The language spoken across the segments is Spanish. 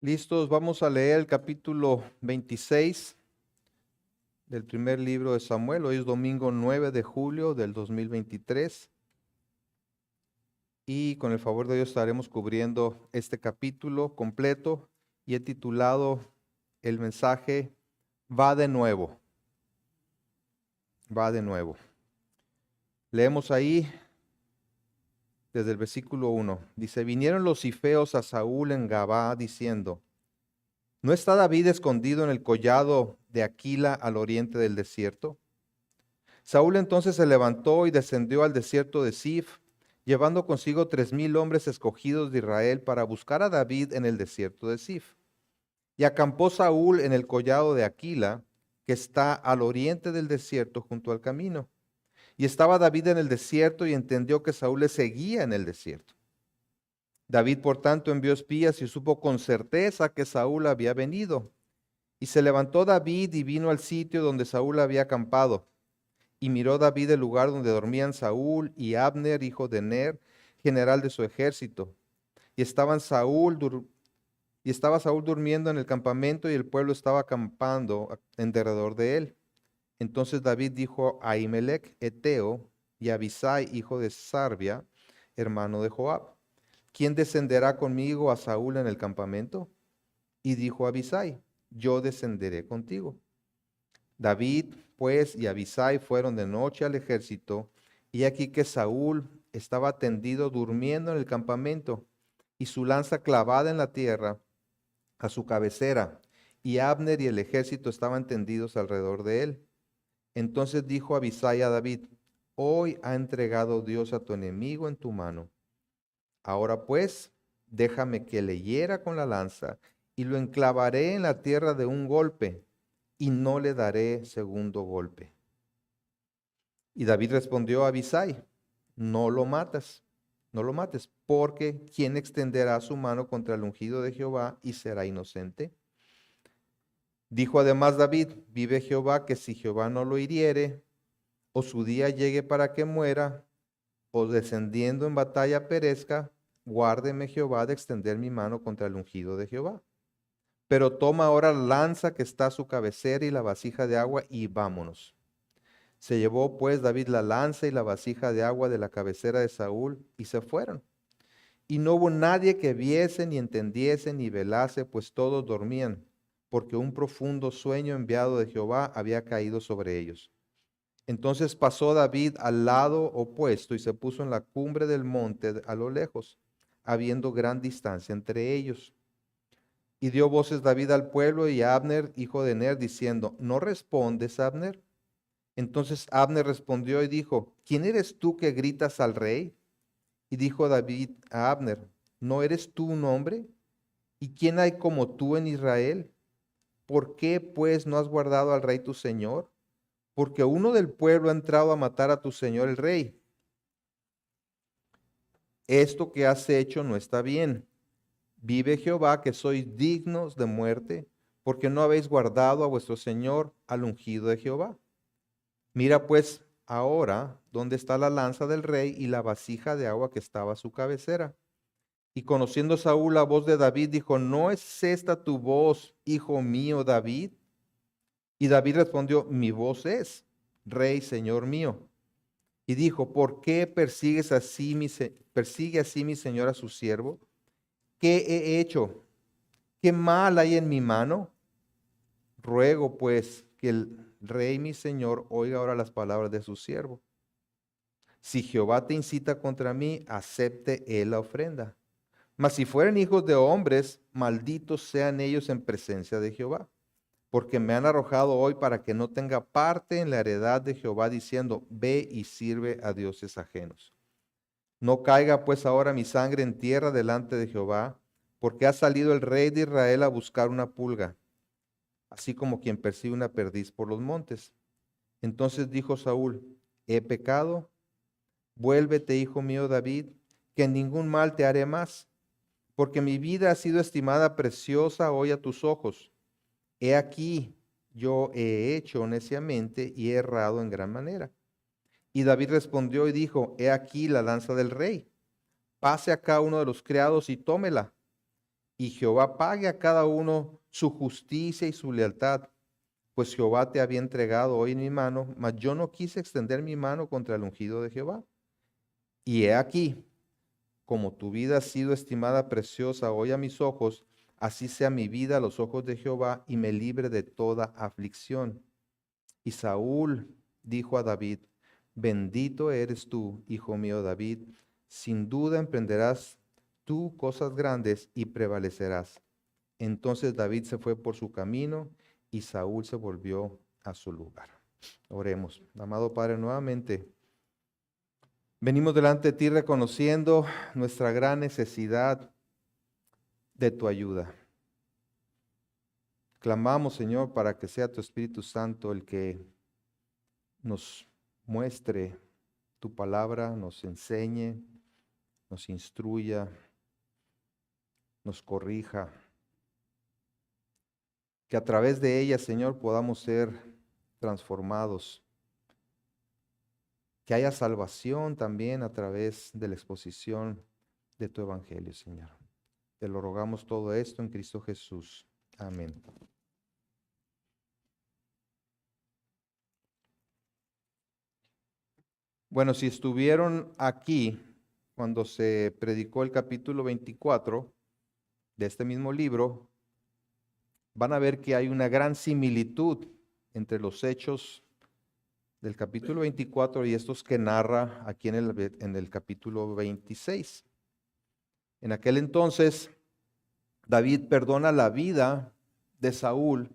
Listos, vamos a leer el capítulo 26 del primer libro de Samuel. Hoy es domingo 9 de julio del 2023 y con el favor de Dios estaremos cubriendo este capítulo completo y he titulado el mensaje Va de nuevo, va de nuevo. Leemos ahí desde el versículo 1. Dice, vinieron los cifeos a Saúl en Gabá diciendo, ¿no está David escondido en el collado de Aquila al oriente del desierto? Saúl entonces se levantó y descendió al desierto de Zif, llevando consigo 3,000 hombres escogidos de Israel para buscar a David en el desierto de Zif. Y acampó Saúl en el collado de Aquila, que está al oriente del desierto junto al camino. Y estaba David en el desierto y entendió que Saúl le seguía en el desierto. David, por tanto, envió espías y supo con certeza que Saúl había venido. Y se levantó David y vino al sitio donde Saúl había acampado. Y miró David el lugar donde dormían Saúl y Abner, hijo de Ner, general de su ejército. Y estaba Saúl durmiendo en el campamento y el pueblo estaba acampando en derredor de él. Entonces David dijo a Ahimelech, Eteo, y a Abisai, hijo de Sarbia, hermano de Joab, ¿quién descenderá conmigo a Saúl en el campamento? Y dijo Abisai, yo descenderé contigo. David, pues, y Abisai fueron de noche al ejército, y aquí que Saúl estaba tendido durmiendo en el campamento, y su lanza clavada en la tierra a su cabecera, y Abner y el ejército estaban tendidos alrededor de él. Entonces dijo Abisai a David, hoy ha entregado Dios a tu enemigo en tu mano. Ahora pues, déjame que le hiera con la lanza, y lo enclavaré en la tierra de un golpe, y no le daré segundo golpe. Y David respondió a Abisai, no lo mates, no lo mates, porque ¿quién extenderá su mano contra el ungido de Jehová y será inocente? Dijo además David, vive Jehová, que si Jehová no lo hiriere, o su día llegue para que muera, o descendiendo en batalla perezca, guárdeme Jehová de extender mi mano contra el ungido de Jehová. Pero toma ahora la lanza que está a su cabecera y la vasija de agua y vámonos. Se llevó pues David la lanza y la vasija de agua de la cabecera de Saúl y se fueron. Y no hubo nadie que viese, ni entendiese, ni velase, pues todos dormían, porque un profundo sueño enviado de Jehová había caído sobre ellos. Entonces pasó David al lado opuesto y se puso en la cumbre del monte a lo lejos, habiendo gran distancia entre ellos. Y dio voces David al pueblo y a Abner, hijo de Ner, diciendo, ¿no respondes, Abner? Entonces Abner respondió y dijo, ¿quién eres tú que gritas al rey? Y dijo David a Abner, ¿no eres tú un hombre? ¿Y quién hay como tú en Israel? ¿Por qué pues no has guardado al rey tu señor? Porque uno del pueblo ha entrado a matar a tu señor el rey. Esto que has hecho no está bien. Vive Jehová que sois dignos de muerte, porque no habéis guardado a vuestro señor al ungido de Jehová. Mira pues ahora dónde está la lanza del rey y la vasija de agua que estaba a su cabecera. Y conociendo Saúl la voz de David, dijo, ¿no es esta tu voz, hijo mío David? Y David respondió, mi voz es, rey, señor mío. Y dijo, ¿por qué persigue así mi señor a su siervo? ¿Qué he hecho? ¿Qué mal hay en mi mano? Ruego pues que el rey mi señor oiga ahora las palabras de su siervo. Si Jehová te incita contra mí, acepte él la ofrenda. Mas si fueren hijos de hombres, malditos sean ellos en presencia de Jehová, porque me han arrojado hoy para que no tenga parte en la heredad de Jehová, diciendo, ve y sirve a dioses ajenos. No caiga pues ahora mi sangre en tierra delante de Jehová, porque ha salido el rey de Israel a buscar una pulga, así como quien persigue una perdiz por los montes. Entonces dijo Saúl, he pecado, vuélvete, hijo mío David, que ningún mal te haré más, porque mi vida ha sido estimada preciosa hoy a tus ojos. He aquí, yo he hecho neciamente y he errado en gran manera. Y David respondió y dijo, he aquí la lanza del rey. Pase acá uno de los criados y tómela. y Jehová pague a cada uno su justicia y su lealtad, pues Jehová te había entregado hoy en mi mano, mas yo no quise extender mi mano contra el ungido de Jehová. Y he aquí, como tu vida ha sido estimada preciosa hoy a mis ojos, así sea mi vida a los ojos de Jehová y me libre de toda aflicción. Y Saúl dijo a David: bendito eres tú, hijo mío David, sin duda emprenderás tú cosas grandes y prevalecerás. Entonces David se fue por su camino y Saúl se volvió a su lugar. Oremos. Amado Padre, nuevamente venimos delante de ti reconociendo nuestra gran necesidad de tu ayuda. Clamamos, Señor, para que sea tu Espíritu Santo el que nos muestre tu palabra, nos enseñe, nos instruya, nos corrija. Que a través de ella, Señor, podamos ser transformados. Que haya salvación también a través de la exposición de tu evangelio, Señor. Te lo rogamos todo esto en Cristo Jesús. Amén. Bueno, si estuvieron aquí cuando se predicó el capítulo 24 de este mismo libro, van a ver que hay una gran similitud entre los hechos del capítulo 24 y estos que narra aquí en el capítulo 26. En aquel entonces, David perdona la vida de Saúl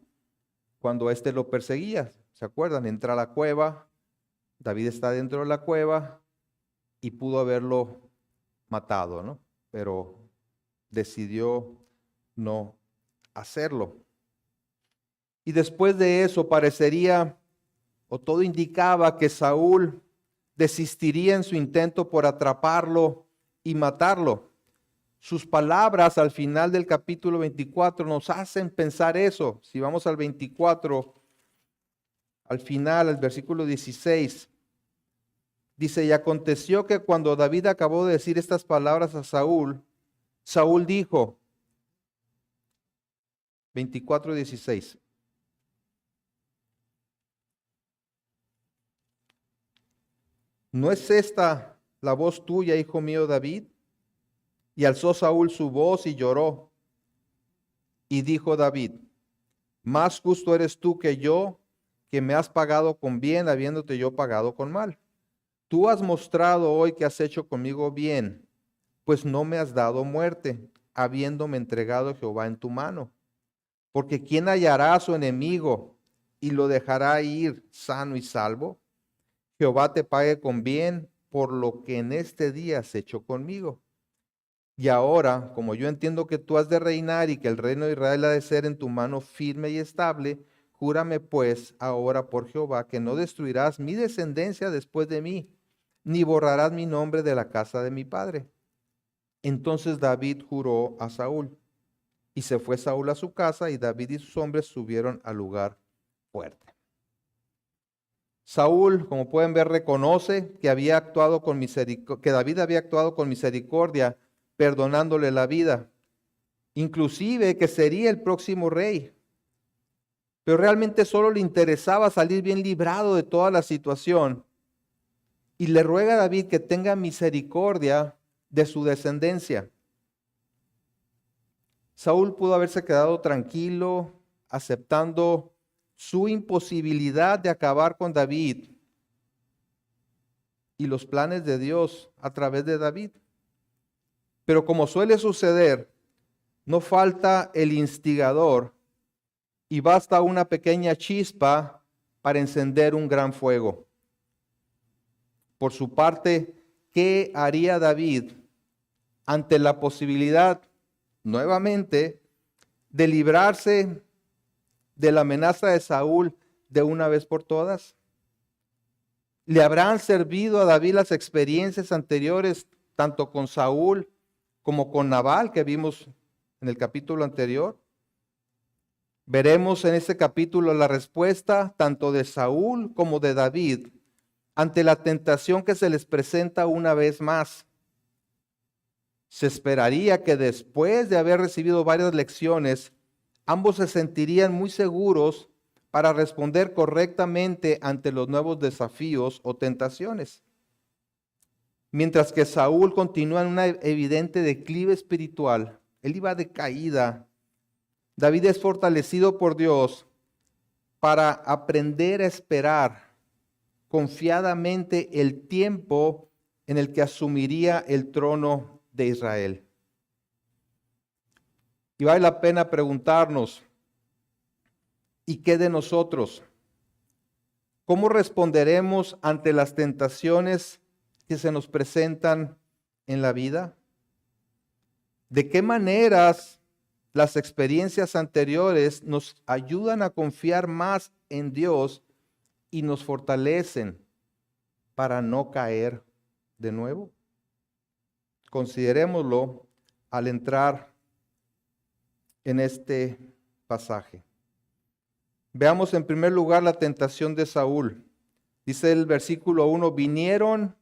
cuando éste lo perseguía. ¿Se acuerdan? Entra a la cueva, David está dentro de la cueva y pudo haberlo matado, ¿no? Pero decidió no hacerlo. Y después de eso parecería, o todo indicaba, que Saúl desistiría en su intento por atraparlo y matarlo. Sus palabras al final del capítulo 24 nos hacen pensar eso. Si vamos al 24, al final, al versículo 16, dice: y aconteció que cuando David acabó de decir estas palabras a Saúl, Saúl dijo, 24:16, ¿no es esta la voz tuya, hijo mío David? Y alzó Saúl su voz y lloró. Y dijo David: más justo eres tú que yo, que me has pagado con bien, habiéndote yo pagado con mal. Tú has mostrado hoy que has hecho conmigo bien, pues no me has dado muerte, habiéndome entregado Jehová en tu mano. Porque ¿quién hallará a su enemigo y lo dejará ir sano y salvo? Jehová te pague con bien por lo que en este día has hecho conmigo. Y ahora, como yo entiendo que tú has de reinar y que el reino de Israel ha de ser en tu mano firme y estable, júrame pues ahora por Jehová que no destruirás mi descendencia después de mí, ni borrarás mi nombre de la casa de mi padre. Entonces David juró a Saúl, y se fue Saúl a su casa, y David y sus hombres subieron al lugar fuerte. Saúl, como pueden ver, reconoce que había actuado con que David había actuado con misericordia, perdonándole la vida, inclusive que sería el próximo rey. Pero realmente solo le interesaba salir bien librado de toda la situación. Y le ruega a David que tenga misericordia de su descendencia. Saúl pudo haberse quedado tranquilo, aceptando su imposibilidad de acabar con David y los planes de Dios a través de David. Pero como suele suceder, no falta el instigador y basta una pequeña chispa para encender un gran fuego. Por su parte, ¿qué haría David ante la posibilidad, nuevamente, de librarse de la amenaza de Saúl de una vez por todas? ¿Le habrán servido a David las experiencias anteriores, tanto con Saúl como con Nabal, que vimos en el capítulo anterior? Veremos en este capítulo la respuesta tanto de Saúl como de David ante la tentación que se les presenta una vez más. Se esperaría que después de haber recibido varias lecciones, ambos se sentirían muy seguros para responder correctamente ante los nuevos desafíos o tentaciones. Mientras que Saúl continúa en una evidente declive espiritual, él iba de caída. David es fortalecido por Dios para aprender a esperar confiadamente el tiempo en el que asumiría el trono de Israel. Y vale la pena preguntarnos, ¿y qué de nosotros? ¿Cómo responderemos ante las tentaciones que se nos presentan en la vida? ¿De qué maneras las experiencias anteriores nos ayudan a confiar más en Dios y nos fortalecen para no caer de nuevo? Considerémoslo al entrar en este pasaje. Veamos en primer lugar la tentación de Saúl. Dice el versículo 1, vinieron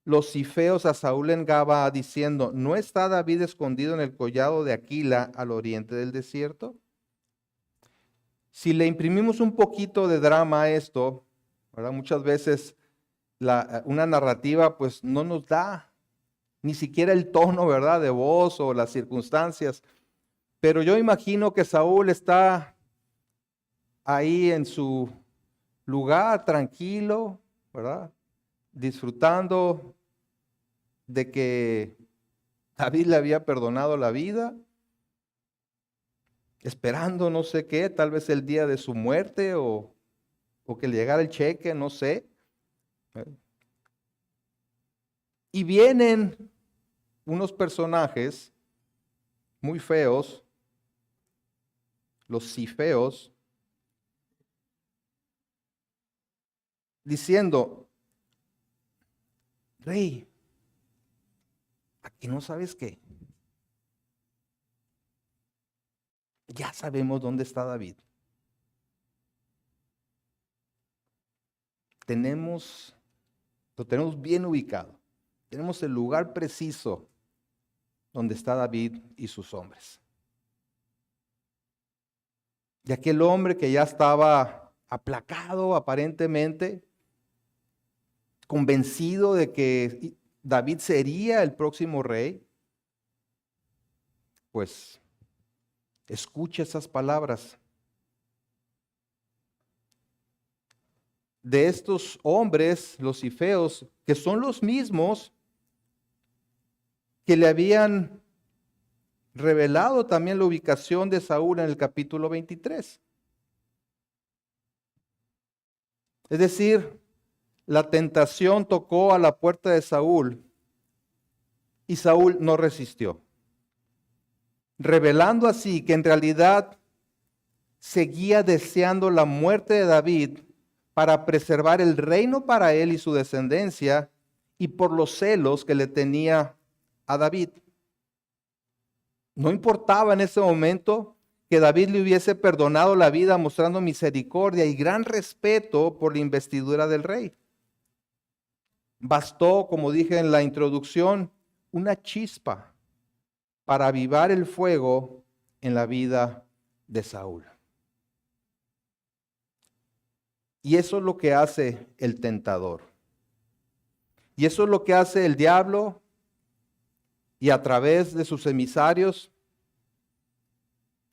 los cifeos a Saúl en Gabaa diciendo, ¿no está David escondido en el collado de Aquila al oriente del desierto? Si le imprimimos un poquito de drama a esto, ¿verdad? Muchas veces una narrativa pues no nos da ni siquiera el tono, ¿verdad?, de voz o las circunstancias. Pero yo imagino que Saúl está ahí en su lugar tranquilo, ¿verdad?, disfrutando de que David le había perdonado la vida, esperando no sé qué, tal vez el día de su muerte o que le llegara el cheque, no sé. Y vienen unos personajes muy feos, los cifeos, diciendo, rey, aquí no sabes qué. Ya sabemos dónde está David. Lo tenemos bien ubicado. Tenemos el lugar preciso donde está David y sus hombres. Y aquel hombre que ya estaba aplacado aparentemente, convencido de que David sería el próximo rey, pues escucha esas palabras de estos hombres, los cifeos, que son los mismos que le habían revelado también la ubicación de Saúl en el capítulo 23. Es decir, la tentación tocó a la puerta de Saúl y Saúl no resistió, revelando así que en realidad seguía deseando la muerte de David para preservar el reino para él y su descendencia y por los celos que le tenía a David. No importaba en ese momento que David le hubiese perdonado la vida mostrando misericordia y gran respeto por la investidura del rey. Bastó, como dije en la introducción, una chispa para avivar el fuego en la vida de Saúl. Y eso es lo que hace el tentador. Y eso es lo que hace el diablo y a través de sus emisarios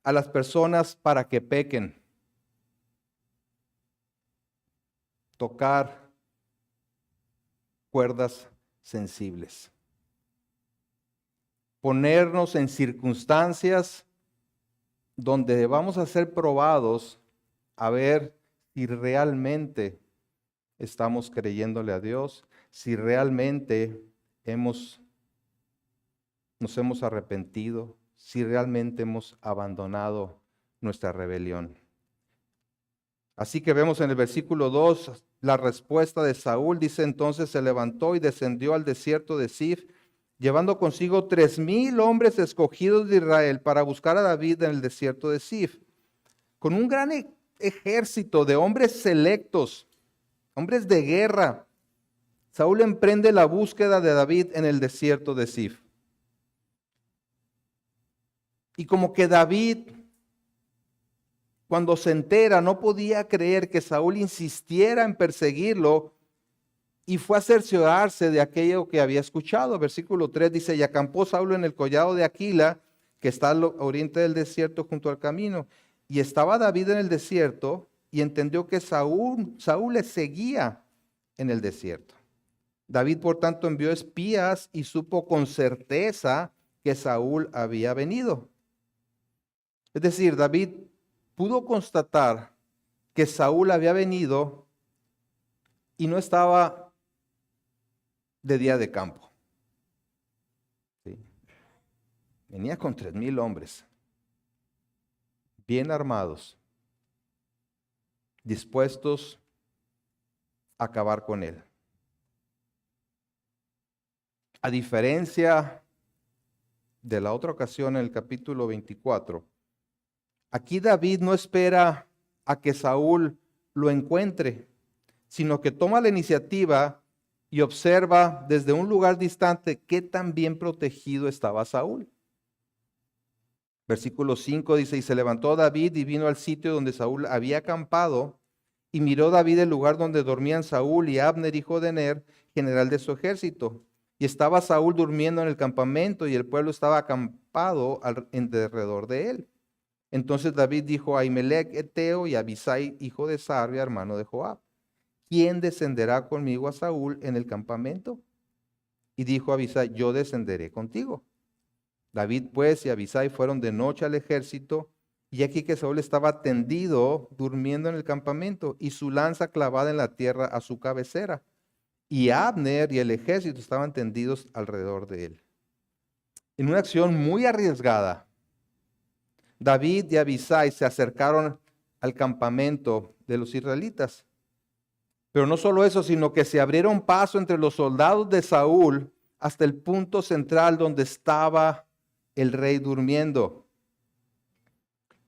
a las personas para que pequen. Tocar cuerdas sensibles. Ponernos en circunstancias donde vamos a ser probados a ver si realmente estamos creyéndole a Dios, si realmente nos hemos arrepentido, si realmente hemos abandonado nuestra rebelión. Así que vemos en el versículo 2 la respuesta de Saúl. Dice entonces se levantó y descendió al desierto de Zif, llevando consigo 3,000 hombres escogidos de Israel para buscar a David en el desierto de Zif. Con un gran ejército de hombres selectos, hombres de guerra, Saúl emprende la búsqueda de David en el desierto de Zif. Y como que David, cuando se entera, no podía creer que Saúl insistiera en perseguirlo y fue a cerciorarse de aquello que había escuchado. Versículo 3 dice, y acampó Saúl en el collado de Aquila, que está al oriente del desierto junto al camino. Y estaba David en el desierto y entendió que Saúl le seguía en el desierto. David, por tanto, envió espías y supo con certeza que Saúl había venido. Es decir, David pudo constatar que Saúl había venido y no estaba de día de campo. ¿Sí? Venía con 3,000 hombres, bien armados, dispuestos a acabar con él. A diferencia de la otra ocasión en el capítulo 24, aquí David no espera a que Saúl lo encuentre, sino que toma la iniciativa y observa desde un lugar distante qué tan bien protegido estaba Saúl. Versículo 5 dice, y se levantó David y vino al sitio donde Saúl había acampado, y miró David el lugar donde dormían Saúl y Abner, hijo de Ner, general de su ejército. Y estaba Saúl durmiendo en el campamento, y el pueblo estaba acampado alrededor de él. Entonces David dijo a Ahimelech Eteo y a Abisai, hijo de Sarbia, hermano de Joab, ¿quién descenderá conmigo a Saúl en el campamento? Y dijo Abisai, yo descenderé contigo. David pues y Abisai fueron de noche al ejército, y aquí que Saúl estaba tendido, durmiendo en el campamento, y su lanza clavada en la tierra a su cabecera. Y Abner y el ejército estaban tendidos alrededor de él. En una acción muy arriesgada, David y Abisai se acercaron al campamento de los israelitas. Pero no solo eso, sino que se abrieron paso entre los soldados de Saúl hasta el punto central donde estaba el rey durmiendo.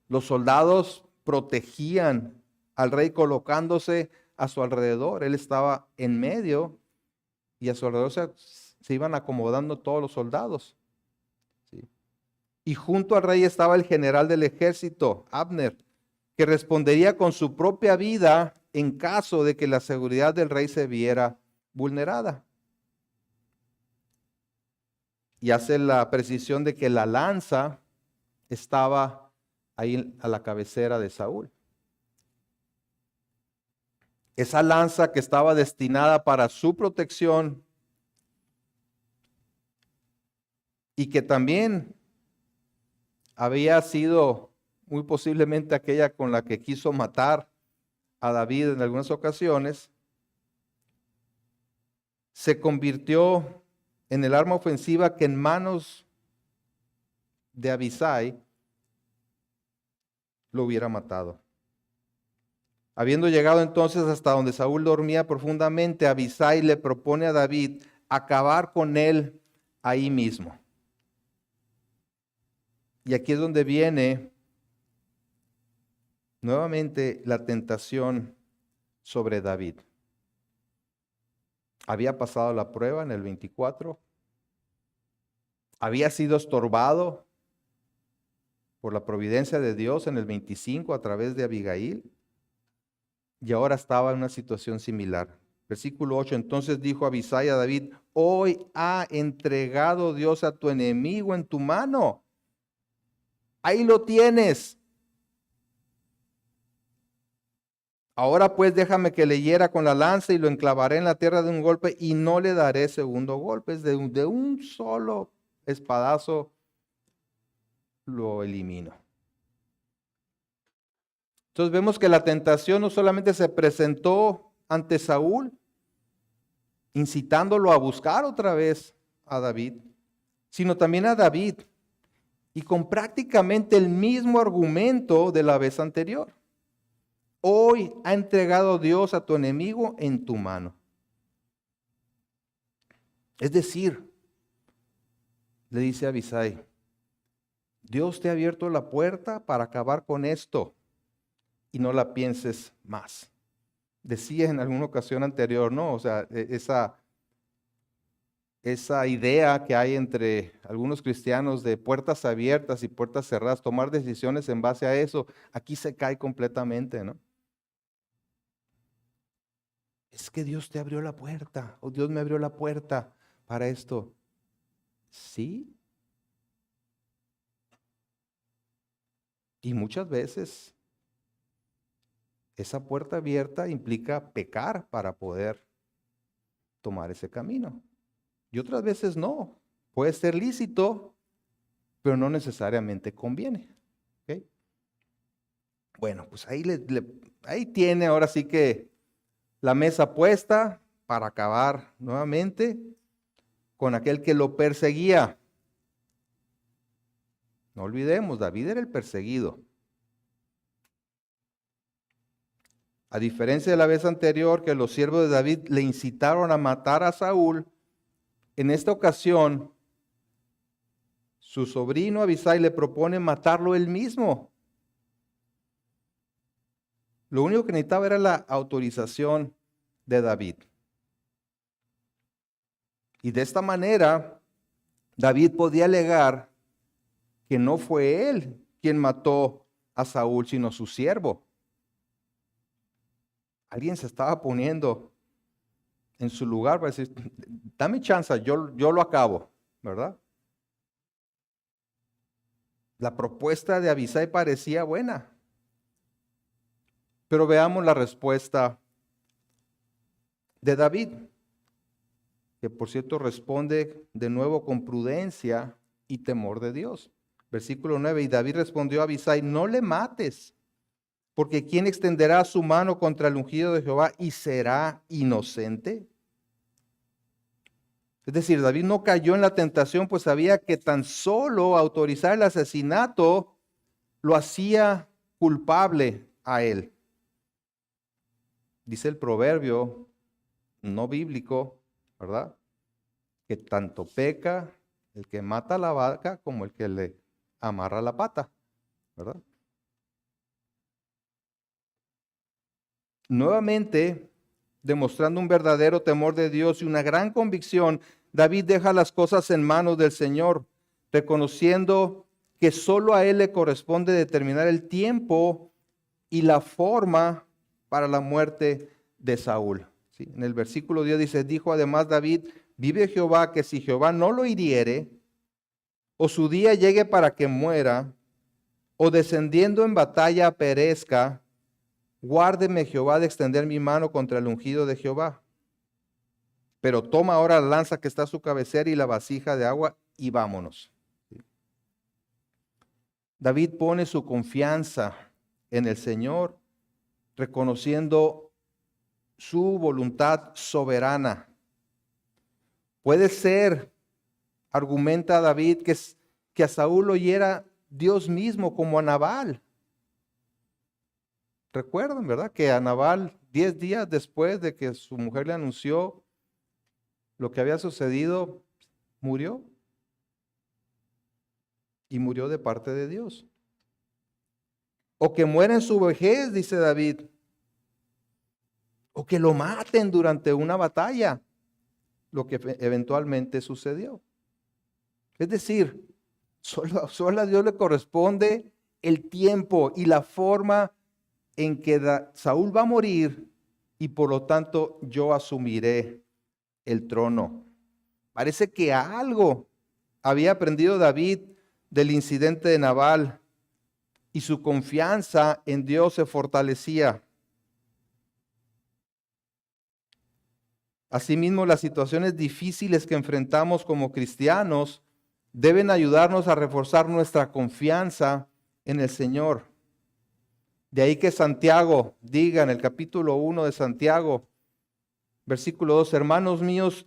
Los soldados protegían al rey colocándose a su alrededor. Él estaba en medio y a su alrededor se iban acomodando todos los soldados. ¿Sí? Y junto al rey estaba el general del ejército, Abner, que respondería con su propia vida en caso de que la seguridad del rey se viera vulnerada. Y hace la precisión de que la lanza estaba ahí a la cabecera de Saúl. Esa lanza que estaba destinada para su protección y que también había sido muy posiblemente aquella con la que quiso matar a David en algunas ocasiones, se convirtió en el arma ofensiva que en manos de Abisai lo hubiera matado. Habiendo llegado entonces hasta donde Saúl dormía profundamente, Abisai le propone a David acabar con él ahí mismo. Y aquí es donde viene nuevamente la tentación sobre David. Había pasado la prueba en el 24. Había sido estorbado por la providencia de Dios en el 25 a través de Abigail. Y ahora estaba en una situación similar. Versículo 8, entonces dijo Abisai a David, hoy ha entregado Dios a tu enemigo en tu mano. Ahí lo tienes. Ahora pues déjame que le hiera con la lanza y lo enclavaré en la tierra de un golpe y no le daré segundo golpe. Es de un solo espadazo lo elimino. Entonces vemos que la tentación no solamente se presentó ante Saúl, incitándolo a buscar otra vez a David, sino también a David, y con prácticamente el mismo argumento de la vez anterior. Hoy ha entregado Dios a tu enemigo en tu mano. Es decir, le dice a Abisai, Dios te ha abierto la puerta para acabar con esto y no la pienses más. Decía en alguna ocasión anterior, ¿no? O sea, esa idea que hay entre algunos cristianos de puertas abiertas y puertas cerradas, tomar decisiones en base a eso, aquí se cae completamente, ¿no? Es que Dios te abrió la puerta, o Dios me abrió la puerta para esto. Sí. Y muchas veces esa puerta abierta implica pecar para poder tomar ese camino. Y otras veces no. Puede ser lícito, pero no necesariamente conviene. ¿Ok? Bueno, pues ahí tiene ahora sí que la mesa puesta para acabar nuevamente con aquel que lo perseguía. No olvidemos, David era el perseguido. A diferencia de la vez anterior que los siervos de David le incitaron a matar a Saúl, en esta ocasión su sobrino Abisai le propone matarlo él mismo. Lo único que necesitaba era la autorización de David. Y de esta manera, David podía alegar que no fue él quien mató a Saúl, sino su siervo. Alguien se estaba poniendo en su lugar para decir, dame chance, yo lo acabo, ¿verdad? La propuesta de Abisai parecía buena. Pero veamos la respuesta de David, que por cierto responde de nuevo con prudencia y temor de Dios. Versículo 9, y David respondió a Abisai, no le mates, porque ¿quién extenderá su mano contra el ungido de Jehová y será inocente? Es decir, David no cayó en la tentación, pues sabía que tan solo autorizar el asesinato lo hacía culpable a él. Dice el proverbio no bíblico, ¿verdad? Que tanto peca el que mata a la vaca como el que le amarra la pata, ¿verdad? Nuevamente, demostrando un verdadero temor de Dios y una gran convicción, David deja las cosas en manos del Señor, reconociendo que solo a Él le corresponde determinar el tiempo y la forma para la muerte de Saúl. ¿Sí? En el versículo 10 dice, dijo además David, vive Jehová, que si Jehová no lo hiriere, o su día llegue para que muera, o descendiendo en batalla perezca, guárdeme Jehová de extender mi mano contra el ungido de Jehová. Pero toma ahora la lanza que está a su cabecera y la vasija de agua y vámonos. David pone su confianza en el Señor, reconociendo su voluntad soberana. Puede ser, argumenta David, que a Saúl lo hiera Dios mismo como a Nabal. Recuerdan, ¿verdad? Que a Nabal, 10 días después de que su mujer le anunció lo que había sucedido, murió. Y murió de parte de Dios. O que muera en su vejez, dice David. O que lo maten durante una batalla, lo que eventualmente sucedió. Es decir, solo a Dios le corresponde el tiempo y la forma en que Saúl va a morir y por lo tanto yo asumiré el trono. Parece que algo había aprendido David del incidente de Nabal y su confianza en Dios se fortalecía. Asimismo, las situaciones difíciles que enfrentamos como cristianos deben ayudarnos a reforzar nuestra confianza en el Señor. De ahí que Santiago diga en el capítulo 1 de Santiago, versículo 2, hermanos míos,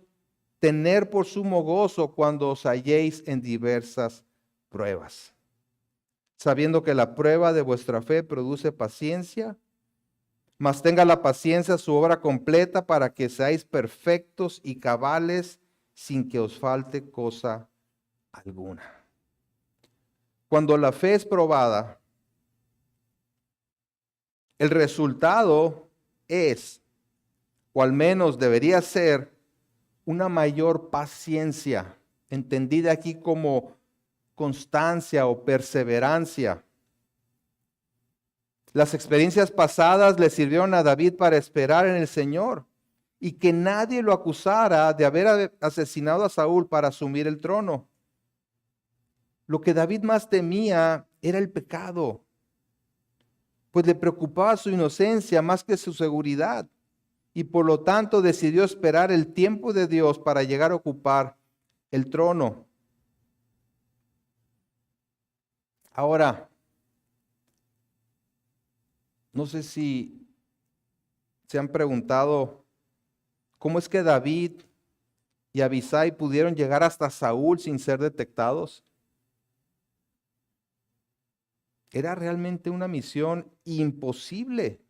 tener por sumo gozo cuando os halléis en diversas pruebas, sabiendo que la prueba de vuestra fe produce paciencia, mas tenga la paciencia su obra completa para que seáis perfectos y cabales sin que os falte cosa alguna. Cuando la fe es probada, el resultado es, o al menos debería ser, una mayor paciencia, entendida aquí como constancia o perseverancia. Las experiencias pasadas le sirvieron a David para esperar en el Señor y que nadie lo acusara de haber asesinado a Saúl para asumir el trono. Lo que David más temía era el pecado, pues le preocupaba su inocencia más que su seguridad, y por lo tanto decidió esperar el tiempo de Dios para llegar a ocupar el trono. Ahora, no sé si se han preguntado cómo es que David y Abisai pudieron llegar hasta Saúl sin ser detectados. Era realmente una misión imposible.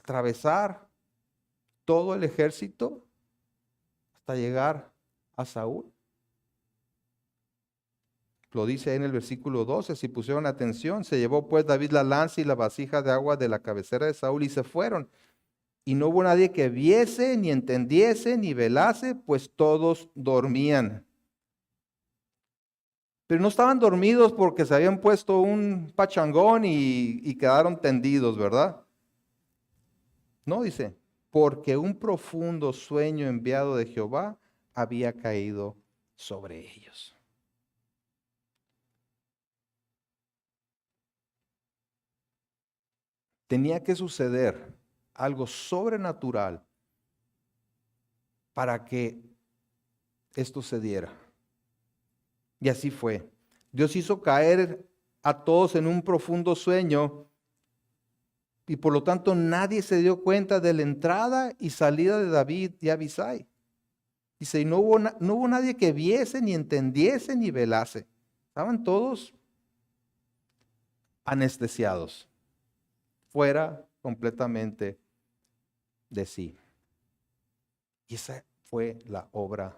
Atravesar todo el ejército hasta llegar a Saúl. Lo dice ahí en el versículo 12, si pusieron atención, se llevó pues David la lanza y la vasija de agua de la cabecera de Saúl y se fueron. Y no hubo nadie que viese, ni entendiese, ni velase, pues todos dormían. Pero no estaban dormidos porque se habían puesto un pachangón y quedaron tendidos, ¿verdad? No, dice, porque un profundo sueño enviado de Jehová había caído sobre ellos. Tenía que suceder algo sobrenatural para que esto se diera. Y así fue. Dios hizo caer a todos en un profundo sueño y por lo tanto nadie se dio cuenta de la entrada y salida de David y Abisai. Dice, y no hubo nadie que viese, ni entendiese, ni velase. Estaban todos anestesiados, fuera completamente de sí. Y esa fue la obra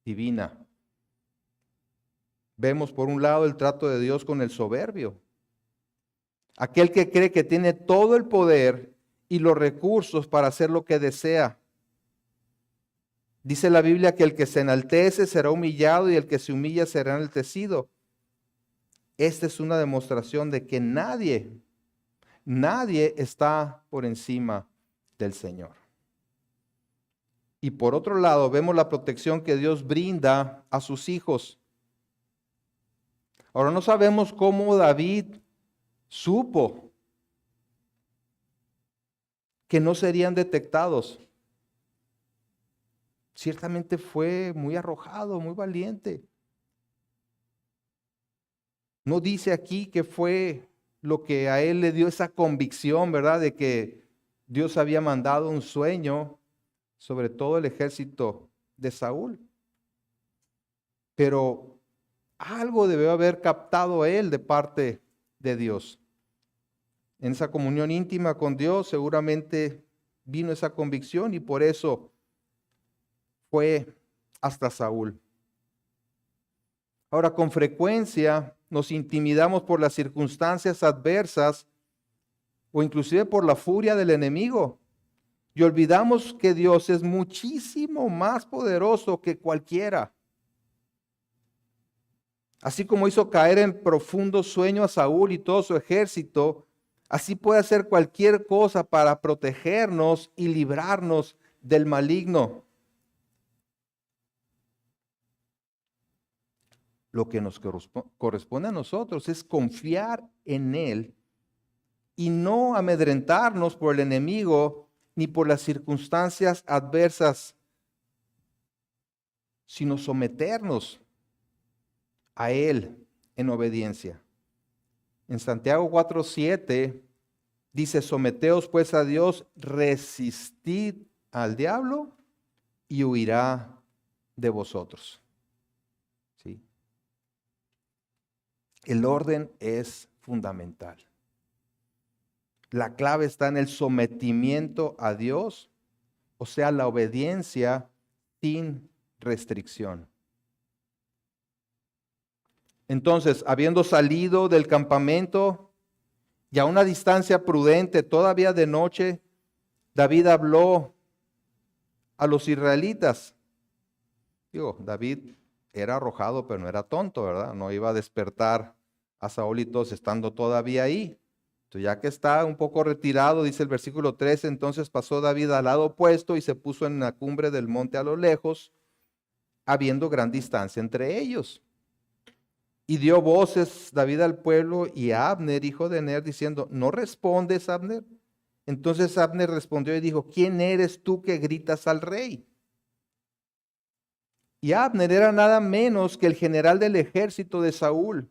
divina. Vemos por un lado el trato de Dios con el soberbio. Aquel que cree que tiene todo el poder y los recursos para hacer lo que desea. Dice la Biblia que el que se enaltece será humillado y el que se humilla será enaltecido. Esta es una demostración de que nadie está por encima del Señor. Y por otro lado, vemos la protección que Dios brinda a sus hijos. Ahora no sabemos cómo David supo que no serían detectados. Ciertamente fue muy arrojado, muy valiente. No dice aquí que fue lo que a él le dio esa convicción, ¿verdad? De que Dios había mandado un sueño sobre todo el ejército de Saúl. Pero algo debió haber captado él de parte de Dios. En esa comunión íntima con Dios seguramente vino esa convicción y por eso fue hasta Saúl. Ahora, con frecuencia nos intimidamos por las circunstancias adversas o inclusive por la furia del enemigo y olvidamos que Dios es muchísimo más poderoso que cualquiera. Así como hizo caer en profundo sueño a Saúl y todo su ejército, así puede hacer cualquier cosa para protegernos y librarnos del maligno. Lo que nos corresponde a nosotros es confiar en Él y no amedrentarnos por el enemigo ni por las circunstancias adversas, sino someternos a Él en obediencia. En Santiago 4:7 dice, someteos pues a Dios, resistid al diablo y huirá de vosotros. ¿Sí? El orden es fundamental. La clave está en el sometimiento a Dios, o sea, la obediencia sin restricción. Entonces, habiendo salido del campamento y a una distancia prudente, todavía de noche, David habló a los israelitas. Digo, David era arrojado, pero no era tonto, ¿verdad? No iba a despertar a Saúl y todos estando todavía ahí. Entonces, ya que está un poco retirado, dice el versículo 13, entonces pasó David al lado opuesto y se puso en la cumbre del monte a lo lejos, habiendo gran distancia entre ellos. Y dio voces David al pueblo y a Abner, hijo de Ner, diciendo, ¿no respondes, Abner? Entonces Abner respondió y dijo, ¿quién eres tú que gritas al rey? Y Abner era nada menos que el general del ejército de Saúl.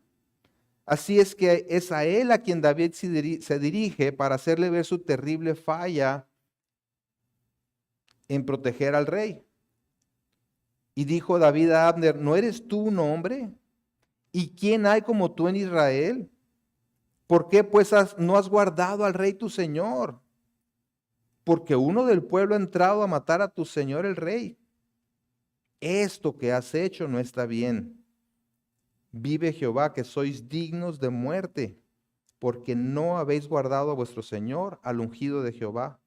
Así es que es a él a quien David se dirige para hacerle ver su terrible falla en proteger al rey. Y dijo David a Abner, ¿no eres tú un hombre? ¿Y quién hay como tú en Israel? ¿Por qué pues no has guardado al rey tu señor? Porque uno del pueblo ha entrado a matar a tu señor el rey. Esto que has hecho no está bien. Vive Jehová que sois dignos de muerte, porque no habéis guardado a vuestro señor, al ungido de Jehová.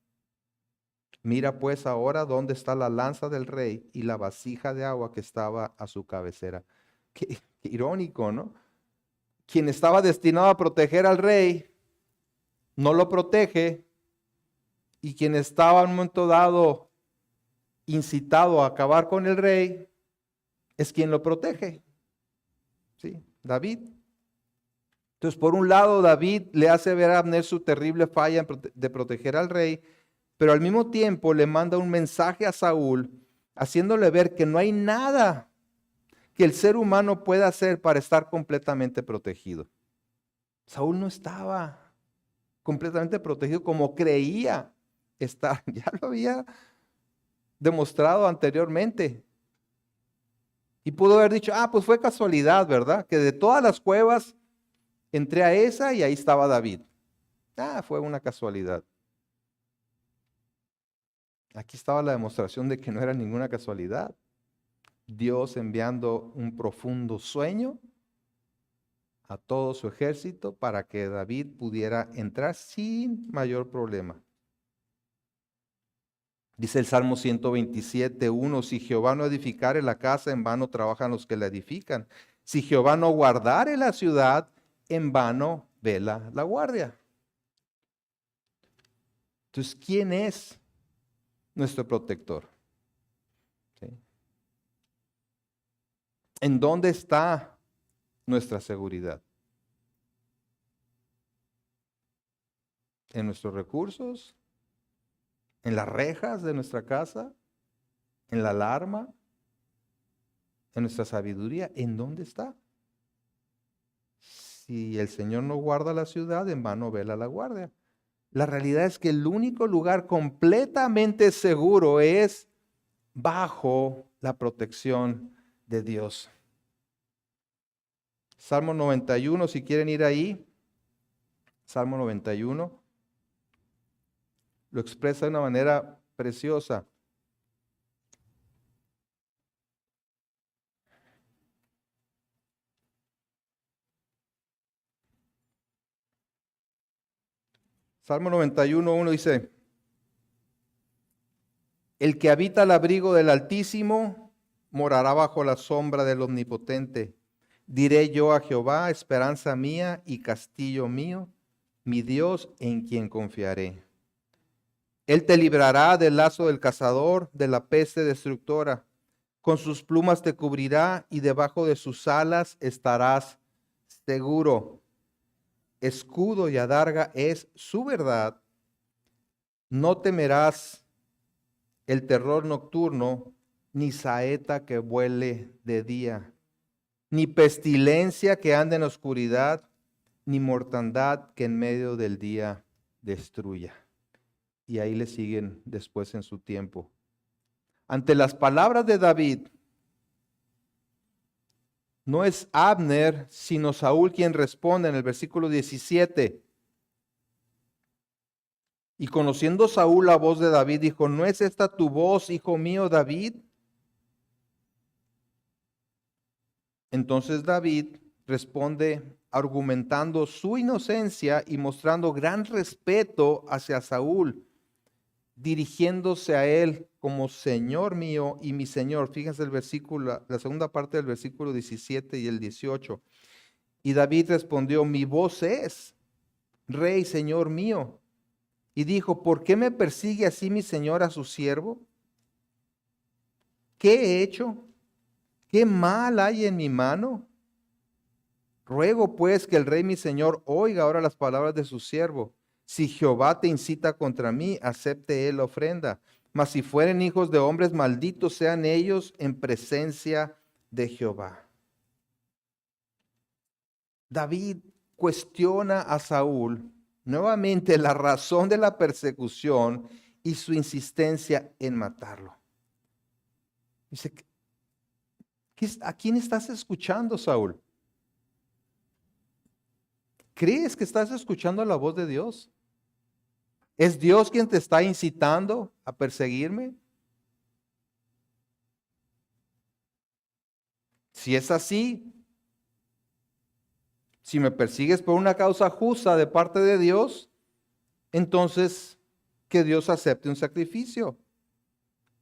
Mira pues ahora dónde está la lanza del rey y la vasija de agua que estaba a su cabecera. Qué irónico, ¿no? Quien estaba destinado a proteger al rey, no lo protege, y quien estaba en un momento dado incitado a acabar con el rey, es quien lo protege. ¿Sí? David. Entonces, por un lado, David le hace ver a Abner su terrible falla de proteger al rey, pero al mismo tiempo le manda un mensaje a Saúl, haciéndole ver que no hay nada que el ser humano pueda hacer para estar completamente protegido. Saúl no estaba completamente protegido como creía estar. Ya lo había demostrado anteriormente. Y pudo haber dicho, pues fue casualidad, ¿verdad? Que de todas las cuevas entré a esa y ahí estaba David. Fue una casualidad. Aquí estaba la demostración de que no era ninguna casualidad. Dios enviando un profundo sueño a todo su ejército para que David pudiera entrar sin mayor problema. Dice el Salmo 127:1, si Jehová no edificare la casa, en vano trabajan los que la edifican. Si Jehová no guardare la ciudad, en vano vela la guardia. Entonces, ¿quién es nuestro protector? ¿Sí? ¿En dónde está nuestra seguridad? ¿En nuestros recursos? ¿En las rejas de nuestra casa? ¿En la alarma? ¿En nuestra sabiduría? ¿En dónde está? Si el Señor no guarda la ciudad, en vano vela la guardia. La realidad es que el único lugar completamente seguro es bajo la protección de Dios. Salmo 91, si quieren ir ahí, Salmo 91, lo expresa de una manera preciosa. Salmo 91:1 dice, el que habita al abrigo del Altísimo morará bajo la sombra del Omnipotente. Diré yo a Jehová, esperanza mía y castillo mío, mi Dios en quien confiaré. Él te librará del lazo del cazador, de la peste destructora. Con sus plumas te cubrirá y debajo de sus alas estarás seguro. Escudo y adarga es su verdad. No temerás el terror nocturno, ni saeta que vuele de día, ni pestilencia que ande en oscuridad, ni mortandad que en medio del día destruya. Y ahí le siguen después en su tiempo. Ante las palabras de David, no es Abner, sino Saúl quien responde en el versículo 17. Y conociendo Saúl la voz de David, dijo, ¿no es esta tu voz, hijo mío David? Entonces David responde argumentando su inocencia y mostrando gran respeto hacia Saúl. dirigiéndose a él como Señor mío y mi Señor. Fíjense el versículo, la segunda parte del versículo 17 y el 18. Y David respondió, mi voz es, Rey, Señor mío. Y dijo, ¿por qué me persigue así mi Señor a su siervo? ¿Qué he hecho? ¿Qué mal hay en mi mano? Ruego pues que el rey mi señor oiga ahora las palabras de su siervo. Si Jehová te incita contra mí, acepte él la ofrenda. Mas si fueren hijos de hombres, malditos sean ellos en presencia de Jehová. David cuestiona a Saúl nuevamente la razón de la persecución y su insistencia en matarlo. Dice, ¿a quién estás escuchando, Saúl? ¿Crees que estás escuchando la voz de Dios? ¿Es Dios quien te está incitando a perseguirme? Si es así, si me persigues por una causa justa de parte de Dios, entonces que Dios acepte un sacrificio.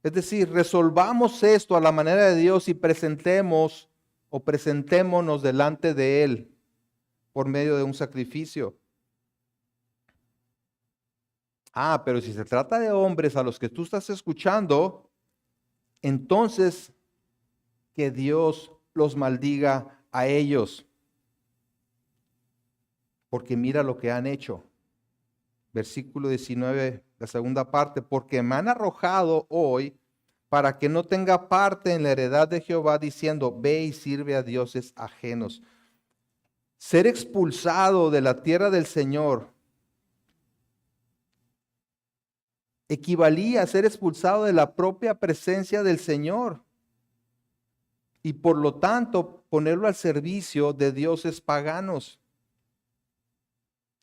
Es decir, resolvamos esto a la manera de Dios y presentemos o presentémonos delante de Él por medio de un sacrificio. Pero si se trata de hombres a los que tú estás escuchando, entonces que Dios los maldiga a ellos. Porque mira lo que han hecho. Versículo 19, la segunda parte, porque me han arrojado hoy para que no tenga parte en la heredad de Jehová, diciendo, ve y sirve a dioses ajenos. Ser expulsado de la tierra del Señor equivalía a ser expulsado de la propia presencia del Señor y por lo tanto ponerlo al servicio de dioses paganos.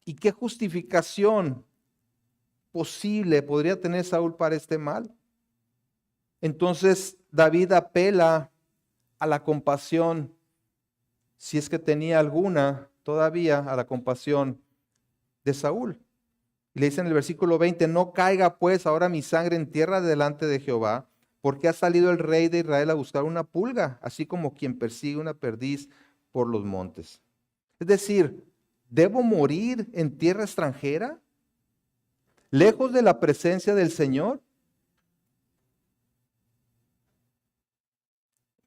¿Y qué justificación posible podría tener Saúl para este mal? Entonces David apela a la compasión, si es que tenía alguna todavía, a la compasión de Saúl. Y le dice en el versículo 20, no caiga pues ahora mi sangre en tierra delante de Jehová, porque ha salido el rey de Israel a buscar una pulga, así como quien persigue una perdiz por los montes. Es decir, ¿debo morir en tierra extranjera? ¿Lejos de la presencia del Señor?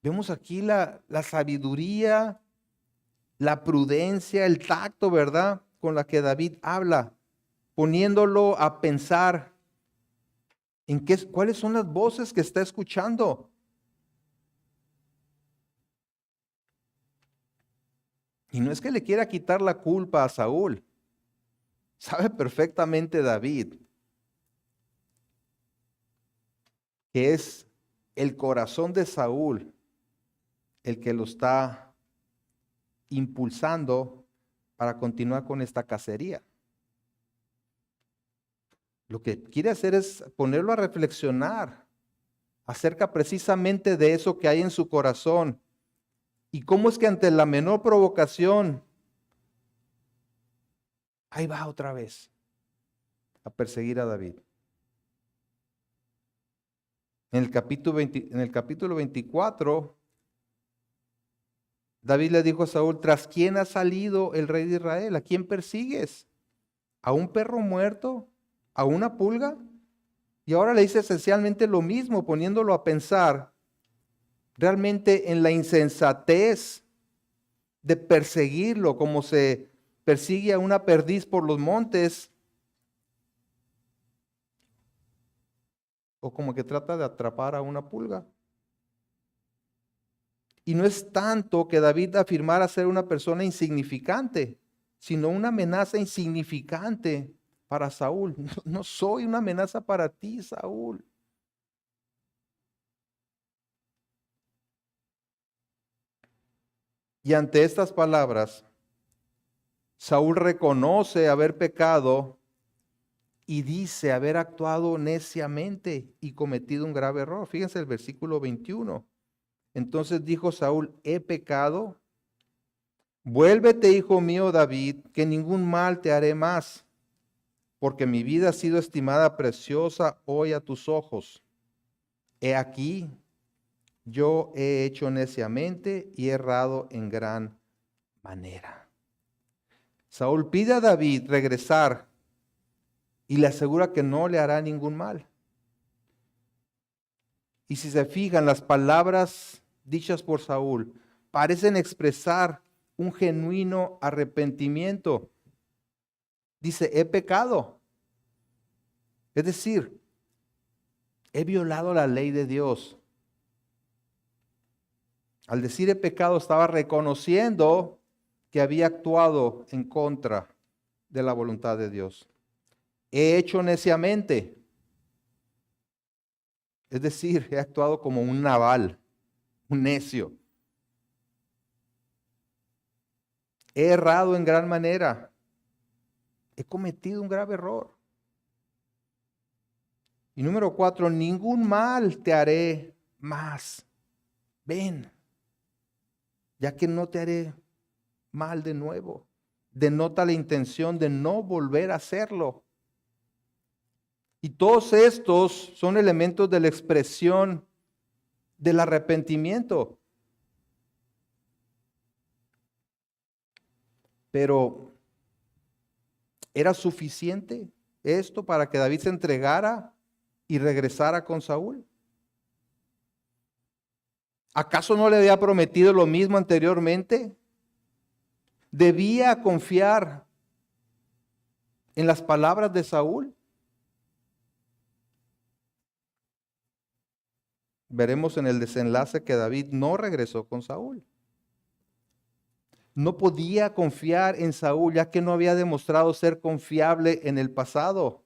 Vemos aquí la sabiduría, la prudencia, el tacto, ¿verdad? Con la que David habla, poniéndolo a pensar en cuáles son las voces que está escuchando. Y no es que le quiera quitar la culpa a Saúl. Sabe perfectamente David que es el corazón de Saúl el que lo está impulsando para continuar con esta cacería. Lo que quiere hacer es ponerlo a reflexionar acerca precisamente de eso que hay en su corazón y cómo es que ante la menor provocación, ahí va otra vez a perseguir a David. En el capítulo 24, David le dijo a Saúl, ¿tras quién ha salido el rey de Israel? ¿A quién persigues? ¿A un perro muerto? ¿A una pulga? Y ahora le dice esencialmente lo mismo, poniéndolo a pensar realmente en la insensatez de perseguirlo, como se persigue a una perdiz por los montes, o como que trata de atrapar a una pulga. Y no es tanto que David afirmara ser una persona insignificante, sino una amenaza insignificante para Saúl. No soy una amenaza para ti, Saúl. Y ante estas palabras, Saúl reconoce haber pecado y dice haber actuado neciamente y cometido un grave error. Fíjense el versículo 21. Entonces dijo Saúl, he pecado. Vuélvete, hijo mío David, que ningún mal te haré más. porque mi vida ha sido estimada preciosa hoy a tus ojos. He aquí, yo he hecho neciamente y he errado en gran manera. Saúl pide a David regresar y le asegura que no le hará ningún mal. Y si se fijan, las palabras dichas por Saúl parecen expresar un genuino arrepentimiento. Dice, he pecado. Es decir, he violado la ley de Dios. Al decir he pecado, estaba reconociendo que había actuado en contra de la voluntad de Dios. He hecho neciamente. Es decir, he actuado como un naval, un necio. He errado en gran manera. He cometido un grave error. Y número 4, ningún mal te haré más. Ven, ya que no te haré mal de nuevo. Denota la intención de no volver a hacerlo. Y todos estos son elementos de la expresión del arrepentimiento. Pero, ¿era suficiente esto para que David se entregara y regresara con Saúl? ¿Acaso no le había prometido lo mismo anteriormente? ¿Debía confiar en las palabras de Saúl? Veremos en el desenlace que David no regresó con Saúl. No podía confiar en Saúl, ya que no había demostrado ser confiable en el pasado.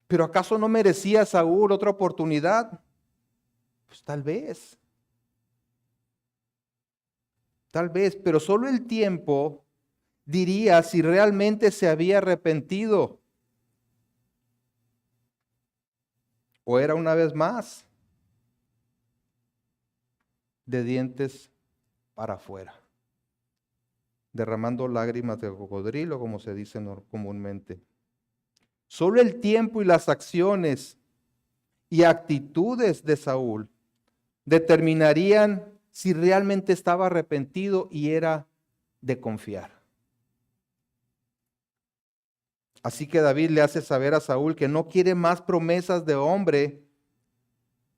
¿Pero acaso no merecía Saúl otra oportunidad? Pues tal vez, pero solo el tiempo diría si realmente se había arrepentido. O era una vez más de dientes para afuera, derramando lágrimas de cocodrilo, como se dice comúnmente. Solo el tiempo y las acciones y actitudes de Saúl determinarían si realmente estaba arrepentido y era de confiar. Así que David le hace saber a Saúl que no quiere más promesas de hombre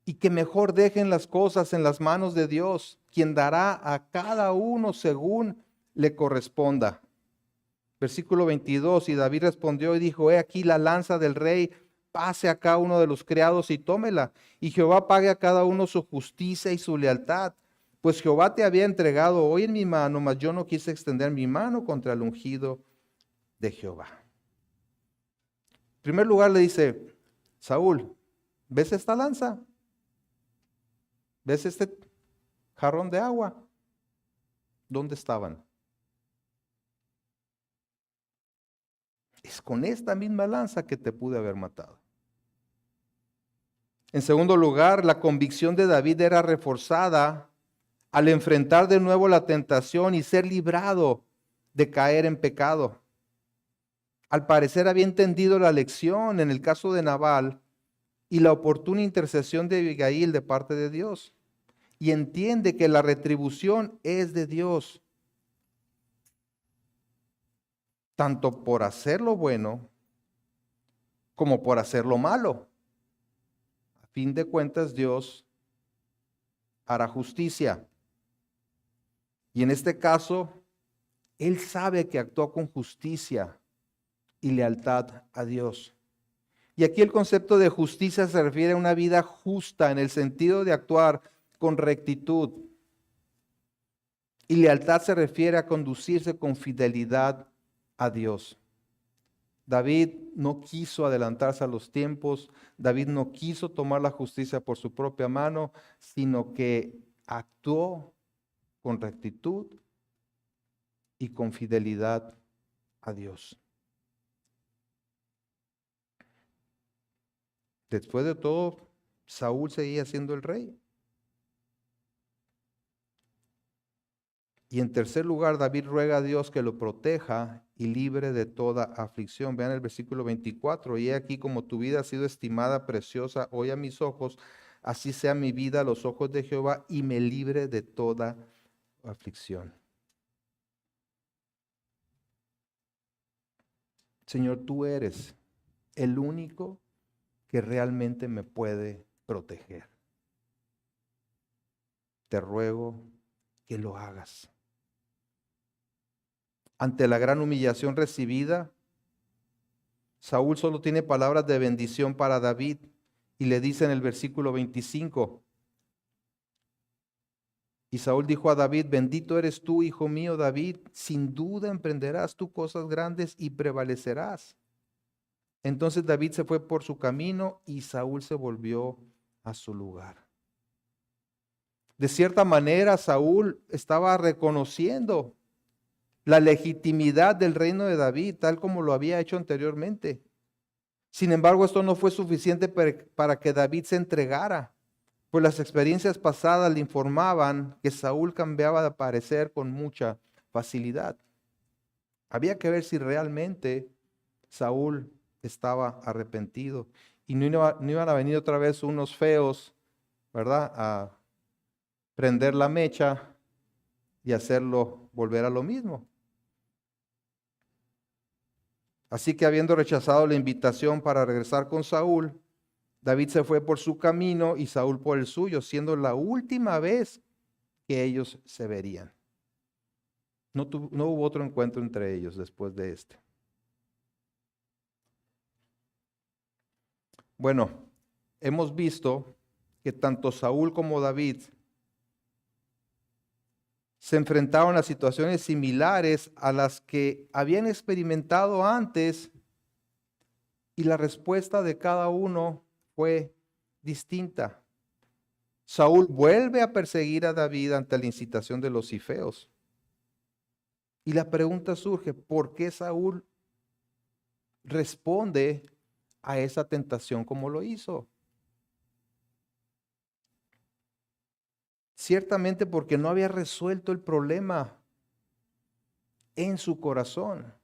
y que mejor dejen las cosas en las manos de Dios, quien dará a cada uno según le corresponda. Versículo 22, y David respondió y dijo, he aquí la lanza del rey, pase acá uno de los criados y tómela, y Jehová pague a cada uno su justicia y su lealtad, pues Jehová te había entregado hoy en mi mano, mas yo no quise extender mi mano contra el ungido de Jehová. En primer lugar le dice, Saúl, ¿ves esta lanza? ¿Ves este jarrón de agua? ¿Dónde estaban? Es con esta misma lanza que te pude haber matado. En segundo lugar, la convicción de David era reforzada al enfrentar de nuevo la tentación y ser librado de caer en pecado. Al parecer había entendido la lección en el caso de Nabal y la oportuna intercesión de Abigail de parte de Dios. Y entiende que la retribución es de Dios, tanto por hacer lo bueno como por hacer lo malo. A fin de cuentas, Dios hará justicia. Y en este caso, él sabe que actuó con justicia y lealtad a Dios. Y aquí el concepto de justicia se refiere a una vida justa en el sentido de actuar con rectitud. Y lealtad se refiere a conducirse con fidelidad a Dios. David no quiso adelantarse a los tiempos, David no quiso tomar la justicia por su propia mano, sino que actuó con rectitud y con fidelidad a Dios. Después de todo, Saúl seguía siendo el rey. Y en tercer lugar, David ruega a Dios que lo proteja y libre de toda aflicción. Vean el versículo 24. Y he aquí, como tu vida ha sido estimada preciosa hoy a mis ojos, así sea mi vida a los ojos de Jehová y me libre de toda aflicción. Señor, tú eres el único que realmente me puede proteger. Te ruego que lo hagas. Ante la gran humillación recibida, Saúl solo tiene palabras de bendición para David y le dice en el versículo 25, y Saúl dijo a David, bendito eres tú, hijo mío David, sin duda emprenderás tú cosas grandes y prevalecerás. Entonces David se fue por su camino y Saúl se volvió a su lugar. De cierta manera, Saúl estaba reconociendo la legitimidad del reino de David, tal como lo había hecho anteriormente. Sin embargo, esto no fue suficiente para que David se entregara, pues las experiencias pasadas le informaban que Saúl cambiaba de parecer con mucha facilidad. Había que ver si realmente Saúl estaba arrepentido y no iban a venir otra vez unos feos, ¿verdad?, a prender la mecha y hacerlo volver a lo mismo. Así que habiendo rechazado la invitación para regresar con Saúl, David se fue por su camino y Saúl por el suyo, siendo la última vez que ellos se verían. No hubo otro encuentro entre ellos después de este. Bueno, hemos visto que tanto Saúl como David se enfrentaron a situaciones similares a las que habían experimentado antes y la respuesta de cada uno fue distinta. Saúl vuelve a perseguir a David ante la incitación de los cifeos. Y la pregunta surge, ¿por qué Saúl responde a esa tentación como lo hizo? Ciertamente porque no había resuelto el problema en su corazón.